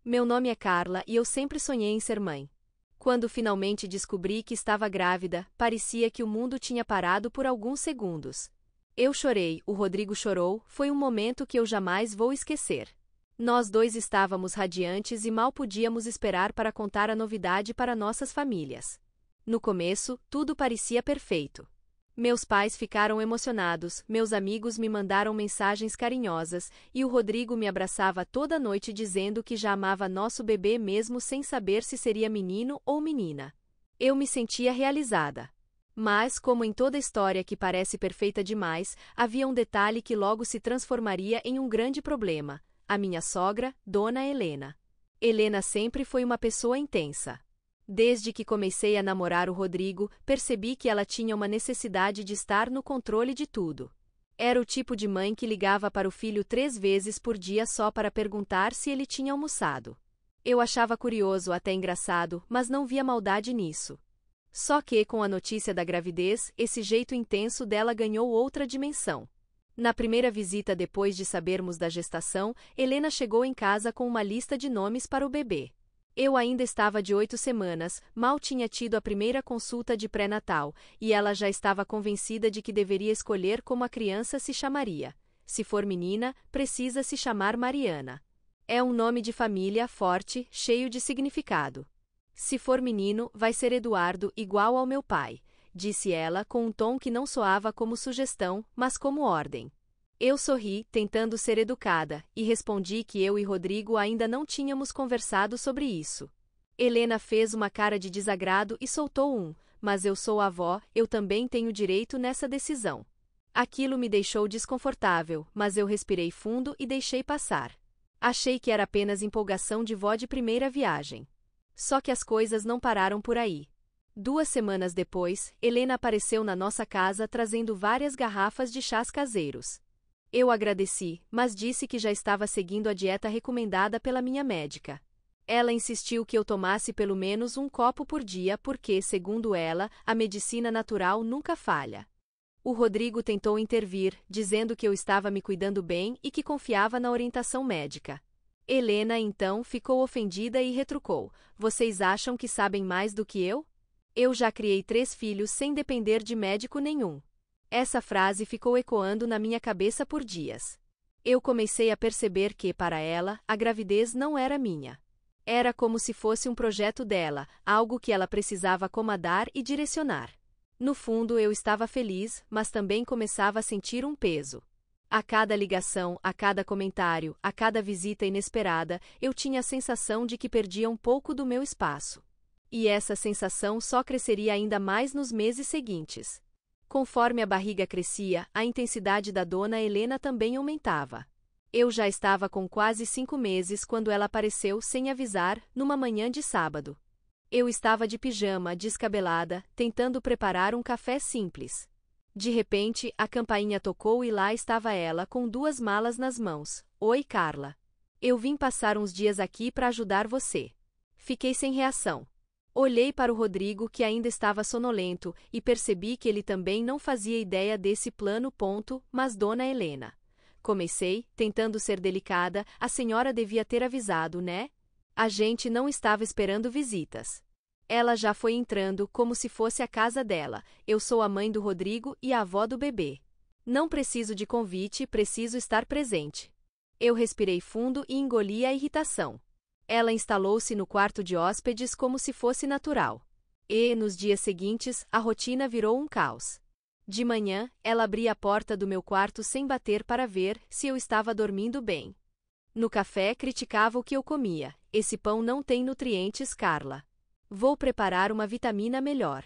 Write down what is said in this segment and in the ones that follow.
Meu nome é Carla e eu sempre sonhei em ser mãe. Quando finalmente descobri que estava grávida, parecia que o mundo tinha parado por alguns segundos. Eu chorei, o Rodrigo chorou, foi um momento que eu jamais vou esquecer. Nós dois estávamos radiantes e mal podíamos esperar para contar a novidade para nossas famílias. No começo, tudo parecia perfeito. Meus pais ficaram emocionados, meus amigos me mandaram mensagens carinhosas, e o Rodrigo me abraçava toda noite dizendo que já amava nosso bebê mesmo sem saber se seria menino ou menina. Eu me sentia realizada. Mas, como em toda história que parece perfeita demais, havia um detalhe que logo se transformaria em um grande problema: a minha sogra, Dona Helena. Helena sempre foi uma pessoa intensa. Desde que comecei a namorar o Rodrigo, percebi que ela tinha uma necessidade de estar no controle de tudo. Era o tipo de mãe que ligava para o filho 3 vezes por dia só para perguntar se ele tinha almoçado. Eu achava curioso, até engraçado, mas não via maldade nisso. Só que, com a notícia da gravidez, esse jeito intenso dela ganhou outra dimensão. Na primeira visita depois de sabermos da gestação, Helena chegou em casa com uma lista de nomes para o bebê. Eu ainda estava de 8 semanas, mal tinha tido a primeira consulta de pré-natal, e ela já estava convencida de que deveria escolher como a criança se chamaria. Se for menina, precisa se chamar Mariana. É um nome de família forte, cheio de significado. Se for menino, vai ser Eduardo, igual ao meu pai, disse ela com um tom que não soava como sugestão, mas como ordem. Eu sorri, tentando ser educada, e respondi que eu e Rodrigo ainda não tínhamos conversado sobre isso. Helena fez uma cara de desagrado e soltou um: mas eu sou avó, eu também tenho direito nessa decisão. Aquilo me deixou desconfortável, mas eu respirei fundo e deixei passar. Achei que era apenas empolgação de vó de primeira viagem. Só que as coisas não pararam por aí. 2 semanas depois, Helena apareceu na nossa casa trazendo várias garrafas de chás caseiros. Eu agradeci, mas disse que já estava seguindo a dieta recomendada pela minha médica. Ela insistiu que eu tomasse pelo menos 1 copo por dia porque, segundo ela, a medicina natural nunca falha. O Rodrigo tentou intervir, dizendo que eu estava me cuidando bem e que confiava na orientação médica. Helena, então, ficou ofendida e retrucou: vocês acham que sabem mais do que eu? Eu já criei 3 filhos sem depender de médico nenhum. Essa frase ficou ecoando na minha cabeça por dias. Eu comecei a perceber que, para ela, a gravidez não era minha. Era como se fosse um projeto dela, algo que ela precisava comandar e direcionar. No fundo, eu estava feliz, mas também começava a sentir um peso. A cada ligação, a cada comentário, a cada visita inesperada, eu tinha a sensação de que perdia um pouco do meu espaço. E essa sensação só cresceria ainda mais nos meses seguintes. Conforme a barriga crescia, a intensidade da Dona Helena também aumentava. Eu já estava com quase 5 meses quando ela apareceu sem avisar, numa manhã de sábado. Eu estava de pijama, descabelada, tentando preparar um café simples. De repente, a campainha tocou e lá estava ela com 2 malas nas mãos. Oi, Carla. Eu vim passar uns dias aqui para ajudar você. Fiquei sem reação. Olhei para o Rodrigo, que ainda estava sonolento, e percebi que ele também não fazia ideia desse plano. Mas Dona Helena. Comecei, tentando ser delicada: a senhora devia ter avisado, né? A gente não estava esperando visitas. Ela já foi entrando, como se fosse a casa dela. Eu sou a mãe do Rodrigo e a avó do bebê. Não preciso de convite, preciso estar presente. Eu respirei fundo e engoli a irritação. Ela instalou-se no quarto de hóspedes como se fosse natural. E, nos dias seguintes, a rotina virou um caos. De manhã, ela abria a porta do meu quarto sem bater para ver se eu estava dormindo bem. No café, criticava o que eu comia. Esse pão não tem nutrientes, Carla. Vou preparar uma vitamina melhor.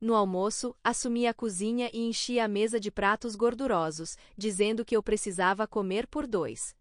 No almoço, assumia a cozinha e enchia a mesa de pratos gordurosos, dizendo que eu precisava comer por 2.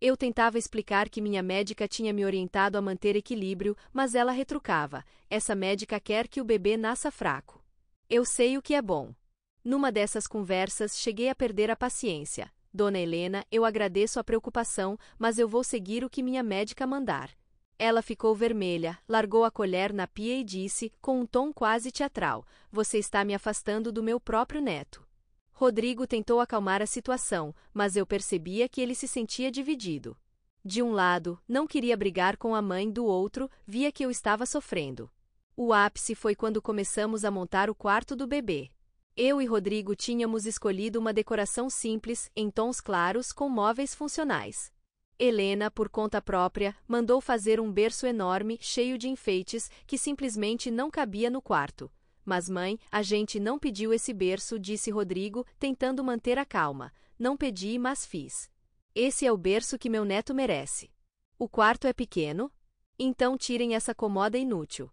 Eu tentava explicar que minha médica tinha me orientado a manter equilíbrio, mas ela retrucava: essa médica quer que o bebê nasça fraco. Eu sei o que é bom. Numa dessas conversas, cheguei a perder a paciência. Dona Helena, eu agradeço a preocupação, mas eu vou seguir o que minha médica mandar. Ela ficou vermelha, largou a colher na pia e disse, com um tom quase teatral: você está me afastando do meu próprio neto. Rodrigo tentou acalmar a situação, mas eu percebia que ele se sentia dividido. De um lado, não queria brigar com a mãe, do outro, via que eu estava sofrendo. O ápice foi quando começamos a montar o quarto do bebê. Eu e Rodrigo tínhamos escolhido uma decoração simples, em tons claros, com móveis funcionais. Helena, por conta própria, mandou fazer um berço enorme, cheio de enfeites, que simplesmente não cabia no quarto. Mas mãe, a gente não pediu esse berço, disse Rodrigo, tentando manter a calma. Não pedi, mas fiz. Esse é o berço que meu neto merece. O quarto é pequeno? Então tirem essa comoda inútil.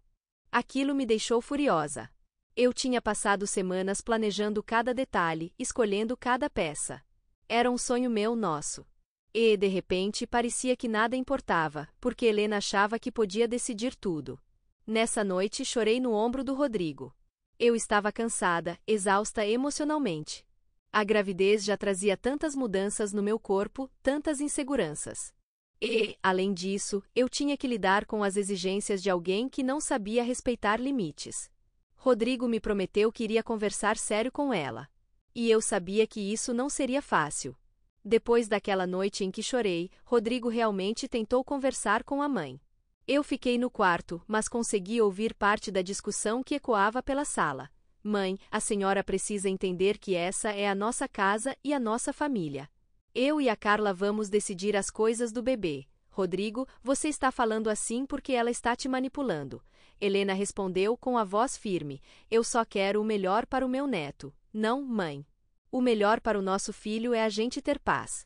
Aquilo me deixou furiosa. Eu tinha passado semanas planejando cada detalhe, escolhendo cada peça. Era um sonho meu, nosso. E, de repente, parecia que nada importava, porque Helena achava que podia decidir tudo. Nessa noite, chorei no ombro do Rodrigo. Eu estava cansada, exausta emocionalmente. A gravidez já trazia tantas mudanças no meu corpo, tantas inseguranças. E, além disso, eu tinha que lidar com as exigências de alguém que não sabia respeitar limites. Rodrigo me prometeu que iria conversar sério com ela. E eu sabia que isso não seria fácil. Depois daquela noite em que chorei, Rodrigo realmente tentou conversar com a mãe. Eu fiquei no quarto, mas consegui ouvir parte da discussão que ecoava pela sala. Mãe, a senhora precisa entender que essa é a nossa casa e a nossa família. Eu e a Carla vamos decidir as coisas do bebê. Rodrigo, você está falando assim porque ela está te manipulando. Helena respondeu com a voz firme. Eu só quero o melhor para o meu neto. Não, mãe. O melhor para o nosso filho é a gente ter paz.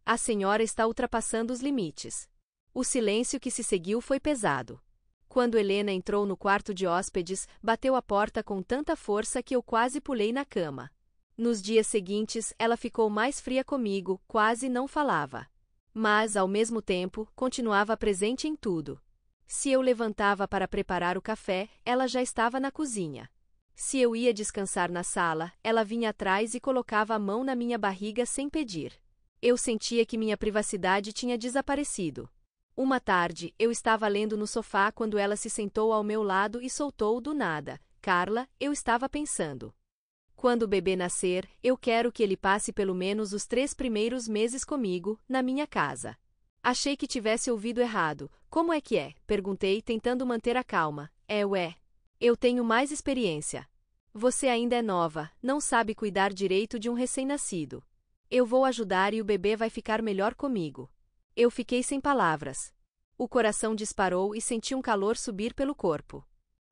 A senhora está ultrapassando os limites. O silêncio que se seguiu foi pesado. Quando Helena entrou no quarto de hóspedes, bateu a porta com tanta força que eu quase pulei na cama. Nos dias seguintes, ela ficou mais fria comigo, quase não falava. Mas, ao mesmo tempo, continuava presente em tudo. Se eu levantava para preparar o café, ela já estava na cozinha. Se eu ia descansar na sala, ela vinha atrás e colocava a mão na minha barriga sem pedir. Eu sentia que minha privacidade tinha desaparecido. Uma tarde, eu estava lendo no sofá quando ela se sentou ao meu lado e soltou do nada. Carla, eu estava pensando. Quando o bebê nascer, eu quero que ele passe pelo menos os 3 primeiros meses comigo, na minha casa. Achei que tivesse ouvido errado. Como é que é? Perguntei, tentando manter a calma. Eu tenho mais experiência. Você ainda é nova, não sabe cuidar direito de um recém-nascido. Eu vou ajudar e o bebê vai ficar melhor comigo. Eu fiquei sem palavras. O coração disparou e senti um calor subir pelo corpo.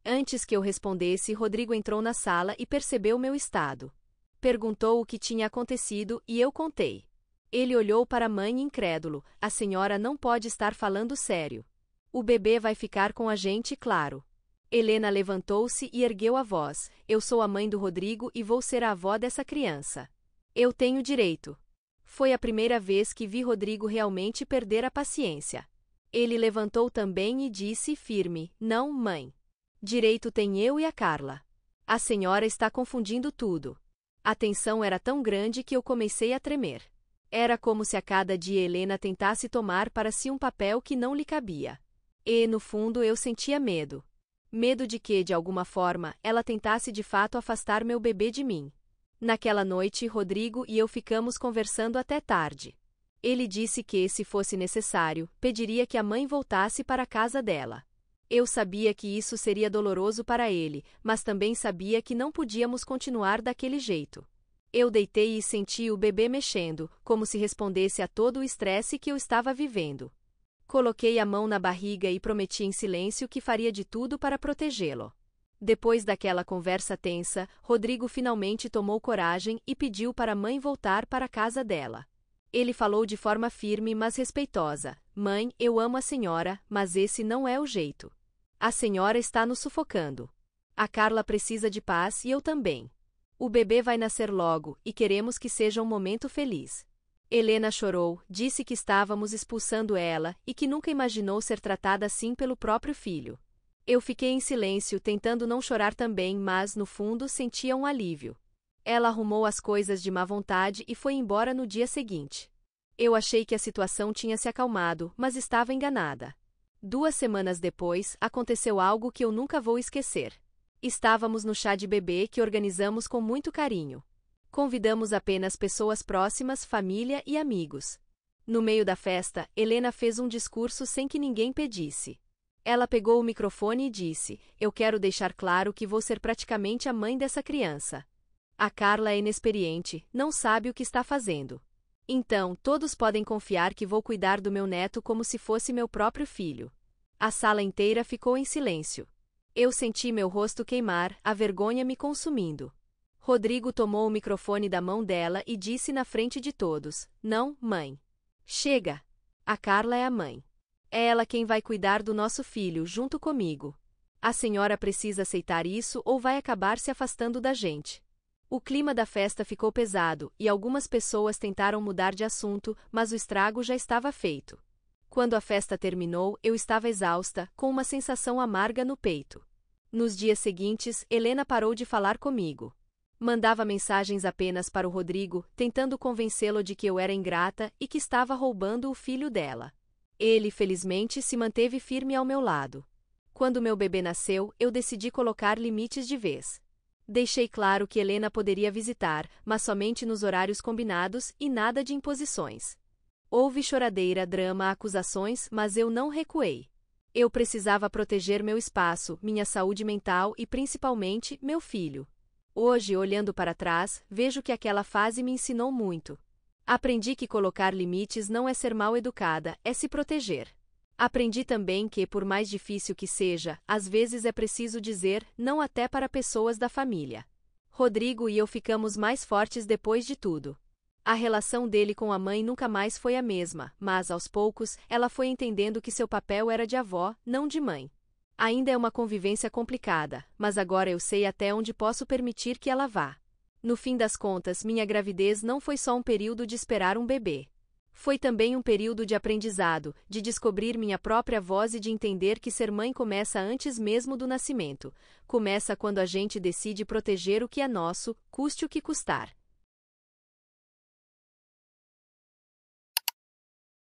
Antes que eu respondesse, Rodrigo entrou na sala e percebeu meu estado. Perguntou o que tinha acontecido e eu contei. Ele olhou para a mãe incrédulo. A senhora não pode estar falando sério. O bebê vai ficar com a gente, claro. Helena levantou-se e ergueu a voz. Eu sou a mãe do Rodrigo e vou ser a avó dessa criança. Eu tenho direito. Foi a primeira vez que vi Rodrigo realmente perder a paciência. Ele levantou também e disse firme: Não, mãe. Direito tem eu e a Carla. A senhora está confundindo tudo. A tensão era tão grande que eu comecei a tremer. Era como se a cada dia Helena tentasse tomar para si um papel que não lhe cabia. E, no fundo, eu sentia medo. Medo de que, de alguma forma, ela tentasse de fato afastar meu bebê de mim. Naquela noite, Rodrigo e eu ficamos conversando até tarde. Ele disse que, se fosse necessário, pediria que a mãe voltasse para a casa dela. Eu sabia que isso seria doloroso para ele, mas também sabia que não podíamos continuar daquele jeito. Eu deitei e senti o bebê mexendo, como se respondesse a todo o estresse que eu estava vivendo. Coloquei a mão na barriga e prometi em silêncio que faria de tudo para protegê-lo. Depois daquela conversa tensa, Rodrigo finalmente tomou coragem e pediu para a mãe voltar para a casa dela. Ele falou de forma firme, mas respeitosa. Mãe, eu amo a senhora, mas esse não é o jeito. A senhora está nos sufocando. A Carla precisa de paz e eu também. O bebê vai nascer logo e queremos que seja um momento feliz. Helena chorou, disse que estávamos expulsando ela e que nunca imaginou ser tratada assim pelo próprio filho. Eu fiquei em silêncio, tentando não chorar também, mas, no fundo, sentia um alívio. Ela arrumou as coisas de má vontade e foi embora no dia seguinte. Eu achei que a situação tinha se acalmado, mas estava enganada. 2 semanas depois, aconteceu algo que eu nunca vou esquecer. Estávamos no chá de bebê que organizamos com muito carinho. Convidamos apenas pessoas próximas, família e amigos. No meio da festa, Helena fez um discurso sem que ninguém pedisse. Ela pegou o microfone e disse: "Eu quero deixar claro que vou ser praticamente a mãe dessa criança. A Carla é inexperiente, não sabe o que está fazendo. Então, todos podem confiar que vou cuidar do meu neto como se fosse meu próprio filho." A sala inteira ficou em silêncio. Eu senti meu rosto queimar, a vergonha me consumindo. Rodrigo tomou o microfone da mão dela e disse na frente de todos: "Não, mãe. Chega! A Carla é a mãe. É ela quem vai cuidar do nosso filho, junto comigo. A senhora precisa aceitar isso ou vai acabar se afastando da gente." O clima da festa ficou pesado e algumas pessoas tentaram mudar de assunto, mas o estrago já estava feito. Quando a festa terminou, eu estava exausta, com uma sensação amarga no peito. Nos dias seguintes, Helena parou de falar comigo. Mandava mensagens apenas para o Rodrigo, tentando convencê-lo de que eu era ingrata e que estava roubando o filho dela. Ele, felizmente, se manteve firme ao meu lado. Quando meu bebê nasceu, eu decidi colocar limites de vez. Deixei claro que Helena poderia visitar, mas somente nos horários combinados e nada de imposições. Houve choradeira, drama, acusações, mas eu não recuei. Eu precisava proteger meu espaço, minha saúde mental e, principalmente, meu filho. Hoje, olhando para trás, vejo que aquela fase me ensinou muito. Aprendi que colocar limites não é ser mal educada, é se proteger. Aprendi também que, por mais difícil que seja, às vezes é preciso dizer não até para pessoas da família. Rodrigo e eu ficamos mais fortes depois de tudo. A relação dele com a mãe nunca mais foi a mesma, mas, aos poucos, ela foi entendendo que seu papel era de avó, não de mãe. Ainda é uma convivência complicada, mas agora eu sei até onde posso permitir que ela vá. No fim das contas, minha gravidez não foi só um período de esperar um bebê. Foi também um período de aprendizado, de descobrir minha própria voz e de entender que ser mãe começa antes mesmo do nascimento. Começa quando a gente decide proteger o que é nosso, custe o que custar.